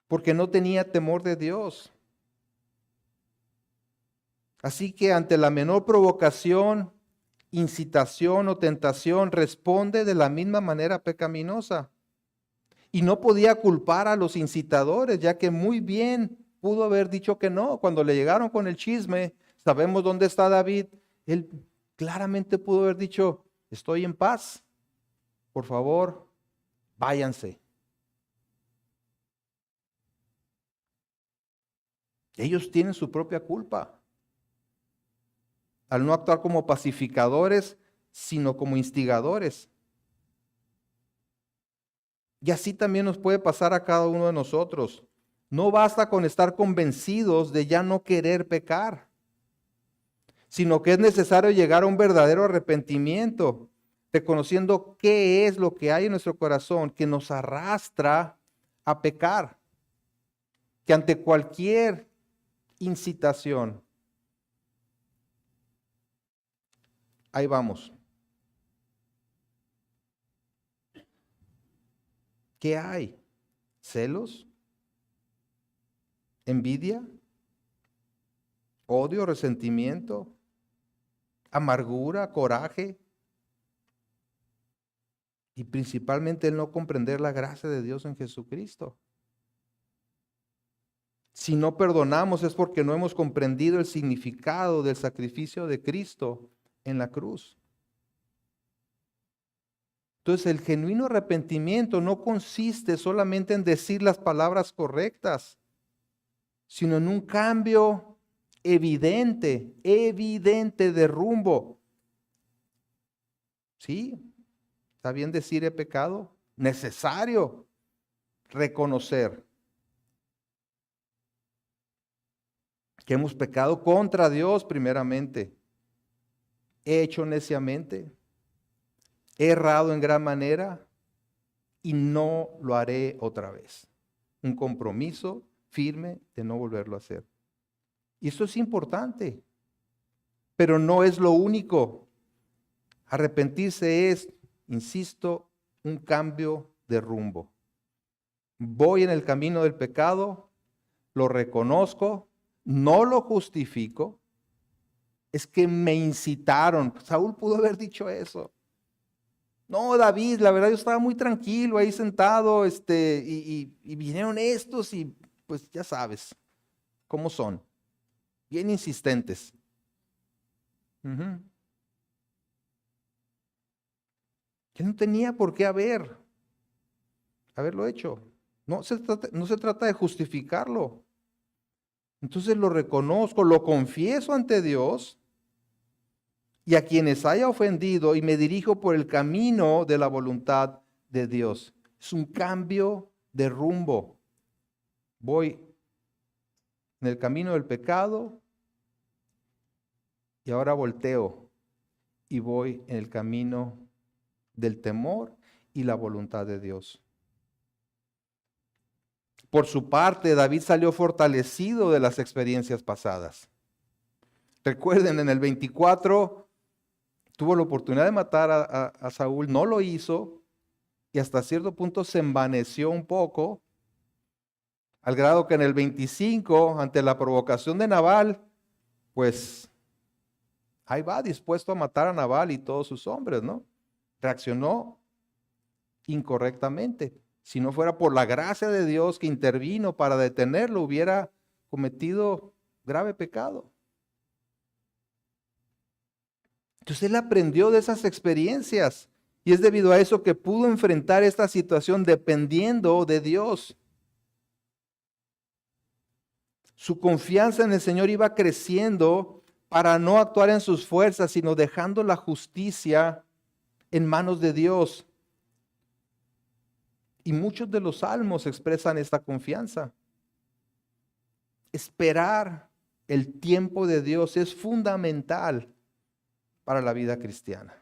Porque no tenía temor de Dios. Así que ante la menor provocación, incitación o tentación, responde de la misma manera pecaminosa. Y no podía culpar a los incitadores, ya que muy bien pudo haber dicho que no. Cuando le llegaron con el chisme, sabemos dónde está David, él claramente pudo haber dicho, estoy en paz, por favor, váyanse. Ellos tienen su propia culpa al no actuar como pacificadores, sino como instigadores. Y así también nos puede pasar a cada uno de nosotros. No basta con estar convencidos de ya no querer pecar, sino que es necesario llegar a un verdadero arrepentimiento, reconociendo qué es lo que hay en nuestro corazón que nos arrastra a pecar, que ante cualquier incitación, ahí vamos. ¿Qué hay? ¿Celos? ¿Envidia? ¿Odio? ¿Resentimiento? ¿Amargura? ¿Coraje? Y principalmente el no comprender la gracia de Dios en Jesucristo. Si no perdonamos es porque no hemos comprendido el significado del sacrificio de Cristo en la cruz. Entonces el genuino arrepentimiento no consiste solamente en decir las palabras correctas, sino en un cambio evidente de rumbo. ¿Sí? ¿Está bien decir he pecado? Necesario reconocer que hemos pecado contra Dios primeramente. He hecho neciamente, he errado en gran manera y no lo haré otra vez. Un compromiso firme de no volverlo a hacer. Y esto es importante, pero no es lo único. Arrepentirse es, insisto, un cambio de rumbo. Voy en el camino del pecado, lo reconozco, no lo justifico. Es que me incitaron. Saúl pudo haber dicho eso. No, David, la verdad yo estaba muy tranquilo ahí sentado, y vinieron estos y pues ya sabes cómo son, bien insistentes. Ujú. Él no tenía por qué haberlo hecho. No se trata de justificarlo. Entonces lo reconozco, lo confieso ante Dios y a quienes haya ofendido y me dirijo por el camino de la voluntad de Dios. Es un cambio de rumbo. Voy en el camino del pecado y ahora volteo y voy en el camino del temor y la voluntad de Dios. Por su parte, David salió fortalecido de las experiencias pasadas. Recuerden, en el 24 tuvo la oportunidad de matar a Saúl, no lo hizo y hasta cierto punto se envaneció un poco, al grado que en el 25, ante la provocación de Nabal, pues ahí va, dispuesto a matar a Nabal y todos sus hombres, ¿no? Reaccionó incorrectamente. Si no fuera por la gracia de Dios que intervino para detenerlo, hubiera cometido grave pecado. Entonces él aprendió de esas experiencias y es debido a eso que pudo enfrentar esta situación dependiendo de Dios. Su confianza en el Señor iba creciendo para no actuar en sus fuerzas, sino dejando la justicia en manos de Dios. Y muchos de los salmos expresan esta confianza. Esperar el tiempo de Dios es fundamental para la vida cristiana.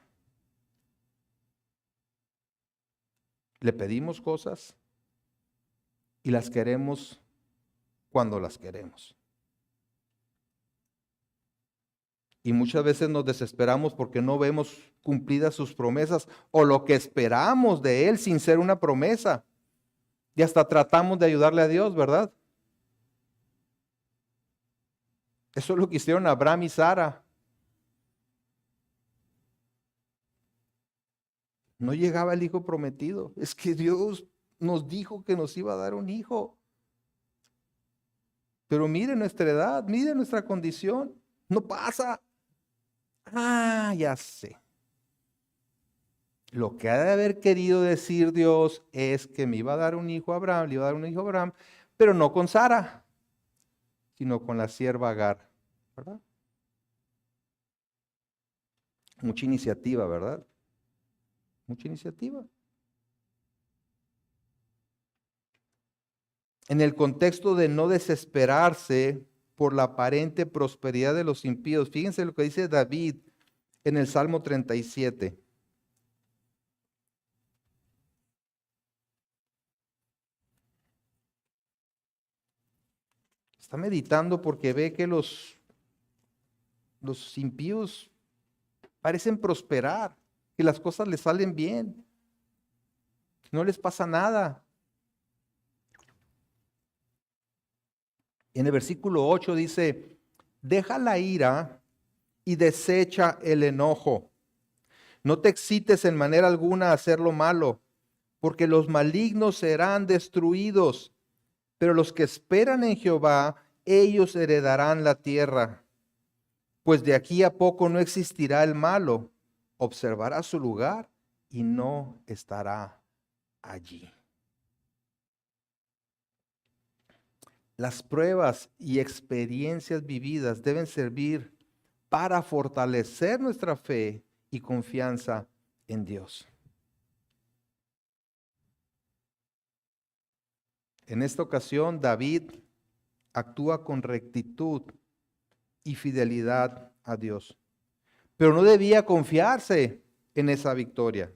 Le pedimos cosas y las queremos cuando las queremos. Y muchas veces nos desesperamos porque no vemos cumplidas sus promesas o lo que esperamos de Él sin ser una promesa. Y hasta tratamos de ayudarle a Dios, ¿verdad? Eso es lo que hicieron Abraham y Sara. No llegaba el hijo prometido. Es que Dios nos dijo que nos iba a dar un hijo. Pero mire nuestra edad, mire nuestra condición. No pasa. Ah, ya sé. Lo que ha de haber querido decir Dios es que me iba a dar un hijo a Abraham, le iba a dar un hijo a Abraham, pero no con Sara, sino con la sierva Agar, ¿verdad? Mucha iniciativa, ¿verdad? Mucha iniciativa. En el contexto de no desesperarse por la aparente prosperidad de los impíos, fíjense lo que dice David en el Salmo 37. Está meditando porque ve que los impíos parecen prosperar, que las cosas les salen bien, no les pasa nada. En el versículo 8 dice, deja la ira y desecha el enojo. No te excites en manera alguna a hacer lo malo, porque los malignos serán destruidos, pero los que esperan en Jehová, ellos heredarán la tierra. Pues de aquí a poco no existirá el malo, observará su lugar y no estará allí. Las pruebas y experiencias vividas deben servir para fortalecer nuestra fe y confianza en Dios. En esta ocasión, David actúa con rectitud y fidelidad a Dios, pero no debía confiarse en esa victoria,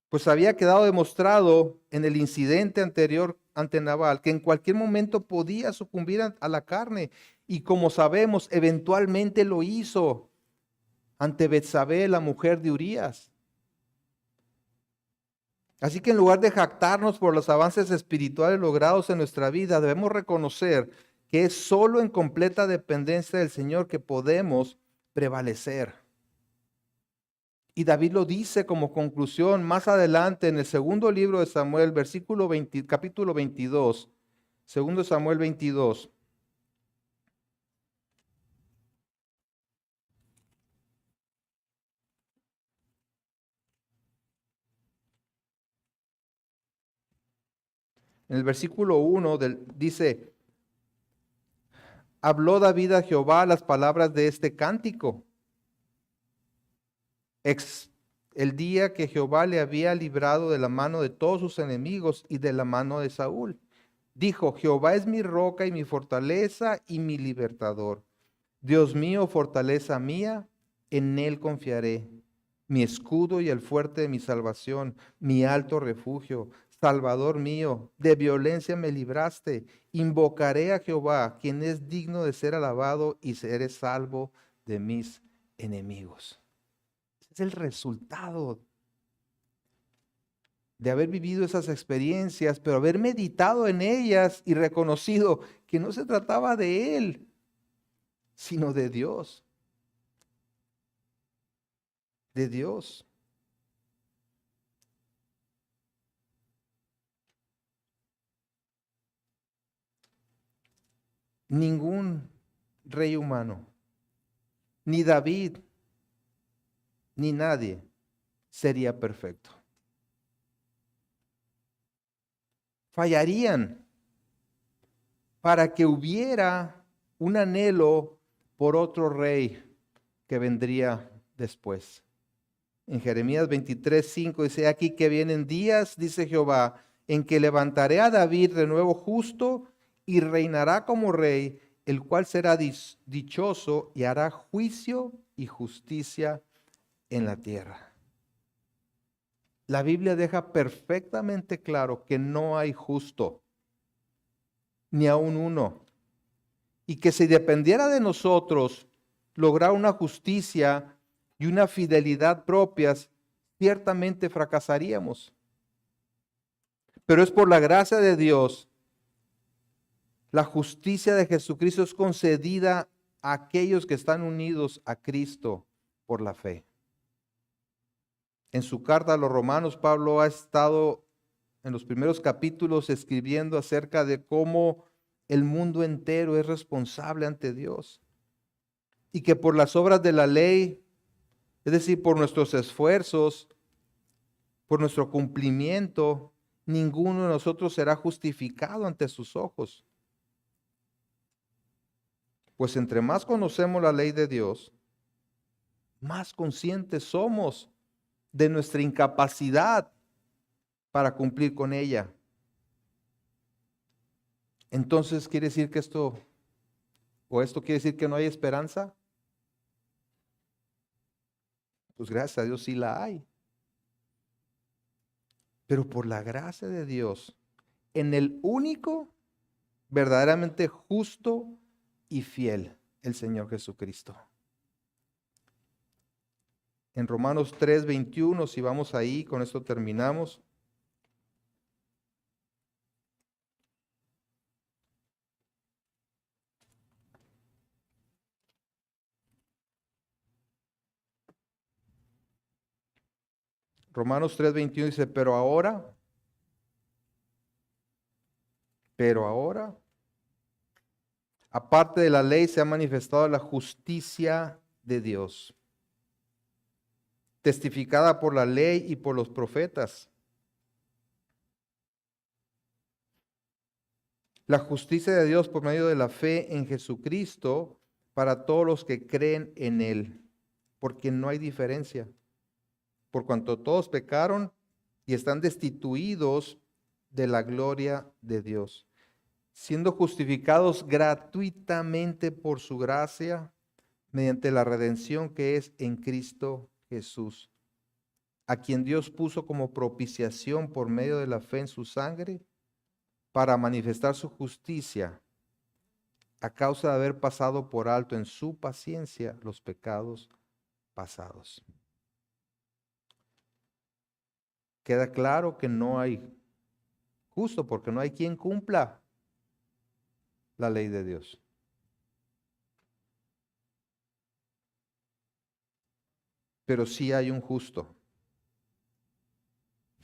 pues había quedado demostrado en el incidente anterior ante Nabal que en cualquier momento podía sucumbir a la carne, y como sabemos, eventualmente lo hizo. ante Betsabé, la mujer de Urías. Así que en lugar de jactarnos por los avances espirituales logrados en nuestra vida, debemos reconocer que es solo en completa dependencia del Señor que podemos prevalecer. Y David lo dice como conclusión más adelante en el segundo libro de Samuel, capítulo 22, segundo Samuel 22. En el versículo 1 dice, habló David a Jehová las palabras de este cántico. El día que Jehová le había librado de la mano de todos sus enemigos y de la mano de Saúl. Dijo, Jehová es mi roca y mi fortaleza y mi libertador. Dios mío, fortaleza mía, en él confiaré. Mi escudo y el fuerte de mi salvación, mi alto refugio. Salvador mío, de violencia me libraste. Invocaré a Jehová, quien es digno de ser alabado, y seré salvo de mis enemigos. Es el resultado de haber vivido esas experiencias, pero haber meditado en ellas y reconocido que no se trataba de él, sino de Dios. De Dios. Ningún rey humano, ni David, ni nadie sería perfecto. Fallarían para que hubiera un anhelo por otro rey que vendría después. En Jeremías 23:5 dice, aquí que vienen días, dice Jehová, en que levantaré a David de nuevo justo y reinará como rey, el cual será dichoso y hará juicio y justicia en la tierra. La Biblia deja perfectamente claro que no hay justo, ni aun uno, y que si dependiera de nosotros lograr una justicia y una fidelidad propias, ciertamente fracasaríamos. Pero es por la gracia de Dios, la justicia de Jesucristo es concedida a aquellos que están unidos a Cristo por la fe. En su carta a los Romanos, Pablo ha estado en los primeros capítulos escribiendo acerca de cómo el mundo entero es responsable ante Dios y que por las obras de la ley, es decir, por nuestros esfuerzos, por nuestro cumplimiento, ninguno de nosotros será justificado ante sus ojos. Pues entre más conocemos la ley de Dios, más conscientes somos de nuestra incapacidad para cumplir con ella. Entonces, ¿quiere decir que esto quiere decir que no hay esperanza? Pues gracias a Dios sí la hay. Pero por la gracia de Dios, en el único, verdaderamente justo y fiel, el Señor Jesucristo. En Romanos 3:21, si vamos ahí, con esto terminamos. Romanos 3:21 dice, pero ahora, aparte de la ley se ha manifestado la justicia de Dios, testificada por la ley y por los profetas. La justicia de Dios por medio de la fe en Jesucristo para todos los que creen en Él, porque no hay diferencia. Por cuanto todos pecaron y están destituidos de la gloria de Dios, siendo justificados gratuitamente por su gracia, mediante la redención que es en Cristo Jesús, a quien Dios puso como propiciación por medio de la fe en su sangre, para manifestar su justicia, a causa de haber pasado por alto en su paciencia los pecados pasados. Queda claro que no hay justo porque no hay quien cumpla la ley de Dios. Pero sí hay un justo.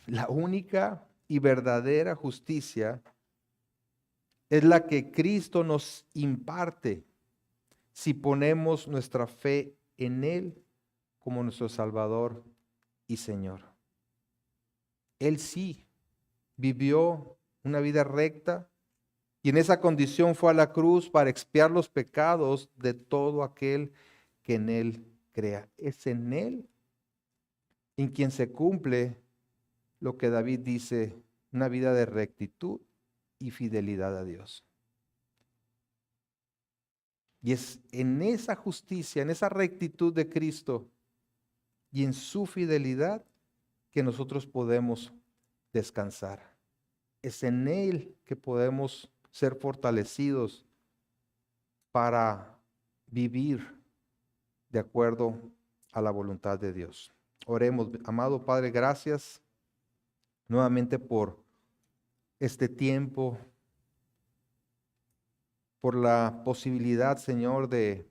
La única y verdadera justicia es la que Cristo nos imparte si ponemos nuestra fe en Él como nuestro Salvador y Señor. Él sí vivió una vida recta y en esa condición fue a la cruz para expiar los pecados de todo aquel que en Él crea. Es en Él en quien se cumple lo que David dice, una vida de rectitud y fidelidad a Dios. Y es en esa justicia, en esa rectitud de Cristo y en su fidelidad que nosotros podemos descansar. Es en Él que podemos ser fortalecidos para vivir de acuerdo a la voluntad de Dios. Oremos, amado Padre, gracias nuevamente por este tiempo, por la posibilidad, Señor, de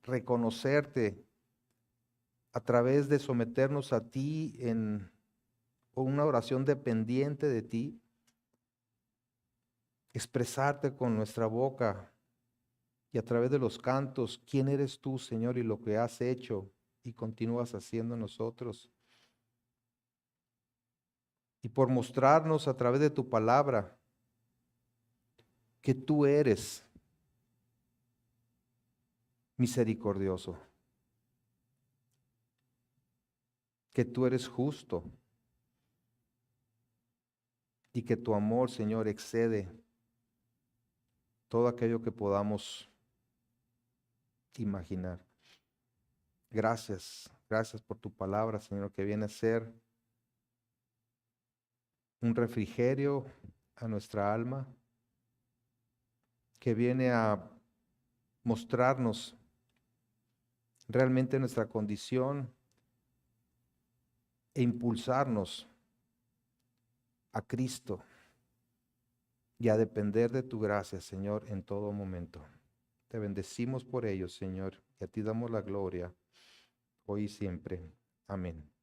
reconocerte a través de someternos a ti en una oración dependiente de ti, expresarte con nuestra boca y a través de los cantos quién eres tú, Señor, y lo que has hecho y continúas haciendo en nosotros. Y por mostrarnos a través de tu palabra que tú eres misericordioso, que tú eres justo y que tu amor, Señor, excede todo aquello que podamos imaginar. Gracias, gracias por tu palabra, Señor, que viene a ser un refrigerio a nuestra alma, que viene a mostrarnos realmente nuestra condición e impulsarnos a Cristo y a depender de tu gracia, Señor, en todo momento. Te bendecimos por ello, Señor, y a ti damos la gloria hoy y siempre. Amén.